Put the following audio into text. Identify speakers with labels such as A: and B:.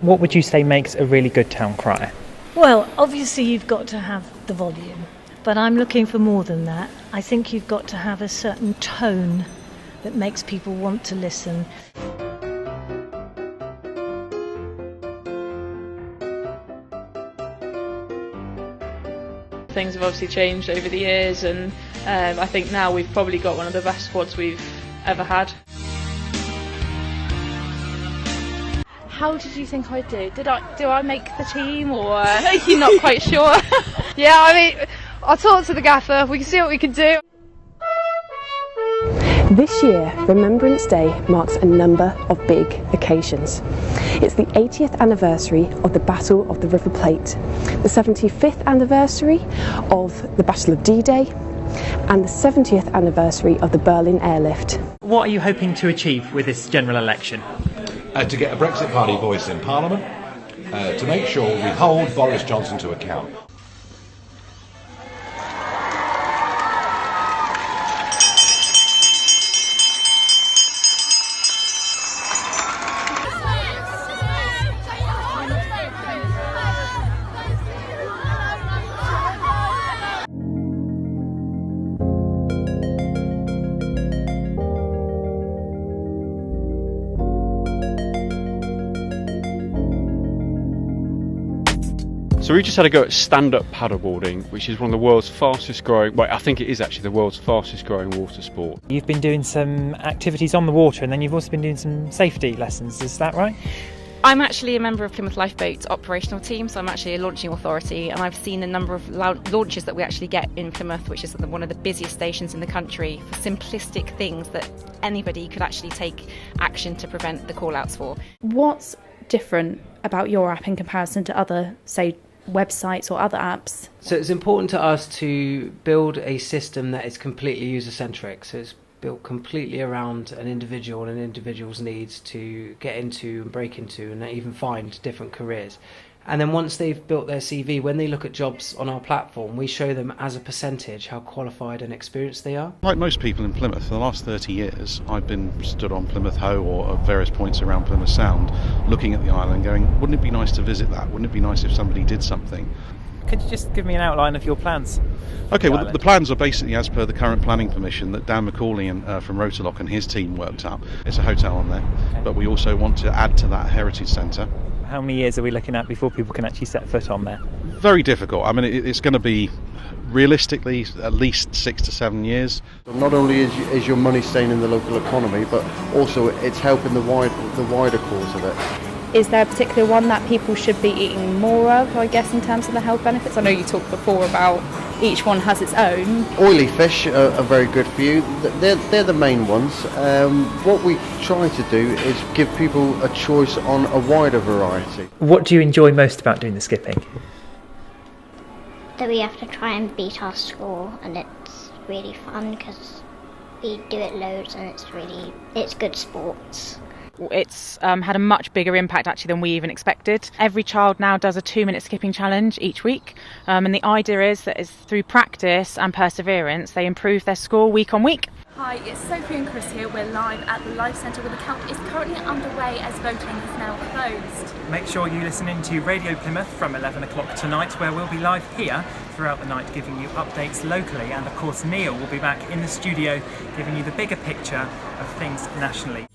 A: What would you say makes a really good town crier?
B: Well, obviously you've got to have the volume, but I'm looking for more than that. I think you've got to have a certain tone that makes people want to listen.
C: Things have obviously changed over the years, and I think now we've probably got one of the best squads we've ever had.
D: How did you think I'd do? Do I make the team, or you're not quite sure?
E: Yeah, I mean, I'll talk to the gaffer, we can see what we can do.
F: This year, Remembrance Day marks a number of big occasions. It's the 80th anniversary of the Battle of the River Plate, the 75th anniversary of the Battle of D-Day, and the 70th anniversary of the Berlin Airlift.
A: What are you hoping to achieve with this general election?
G: To get a Brexit Party voice in Parliament, to make sure we hold Boris Johnson to account.
H: So we just had a go at stand-up paddleboarding, which is one of the world's fastest growing, well, I think it is actually the world's fastest growing water sport.
A: You've been doing some activities on the water, and then you've also been doing some safety lessons, is that right?
I: I'm actually a member of Plymouth Lifeboat's operational team, so I'm actually a launching authority, and I've seen a number of launches that we actually get in Plymouth, which is one of the busiest stations in the country, for simplistic things that anybody could actually take action to prevent the call-outs for.
D: What's different about your app in comparison to other, say, websites or other apps?
J: So it's important to us to build a system that is completely user-centric. So it's built completely around an individual and an individual's needs to get into and break into and even find different careers. And then once they've built their CV, when they look at jobs on our platform, we show them as a percentage how qualified and experienced they are.
K: Like most people in Plymouth, for the last 30 years, I've been stood on Plymouth Hoe or at various points around Plymouth Sound, looking at the island going, wouldn't it be nice to visit that? Wouldn't it be nice if somebody did something?
A: Could you just give me an outline of your plans?
K: Okay, well, the plans are basically as per the current planning permission that Dan McCauley from Rotorlock and his team worked up. It's a hotel on there, but we also want to add to that a heritage centre.
A: How many years are we looking at before people can actually set foot on there?
K: Very difficult. I mean, it's going to be, realistically, at least 6 to 7 years.
L: Not only is your money staying in the local economy, but also it's helping the wider cause of it.
D: Is there a particular one that people should be eating more of, I guess, in terms of the health benefits? I know you talked before about each one has its own.
L: Oily fish are very good for you. They're the main ones. What we try to do is give people a choice on a wider variety.
A: What do you enjoy most about doing the skipping?
M: That we have to try and beat our score, and it's really fun because we do it loads and it's good sports.
N: It's had a much bigger impact actually than we even expected. Every child now does a 2-minute skipping challenge each week, and the idea is that through practice and perseverance they improve their score week on week.
O: Hi, it's Sophie and Chris here. We're live at the Life Centre where the count is currently underway as voting is now closed.
A: Make sure you listen in to Radio Plymouth from 11 o'clock tonight, where we'll be live here throughout the night giving you updates locally, and of course Neil will be back in the studio giving you the bigger picture of things nationally.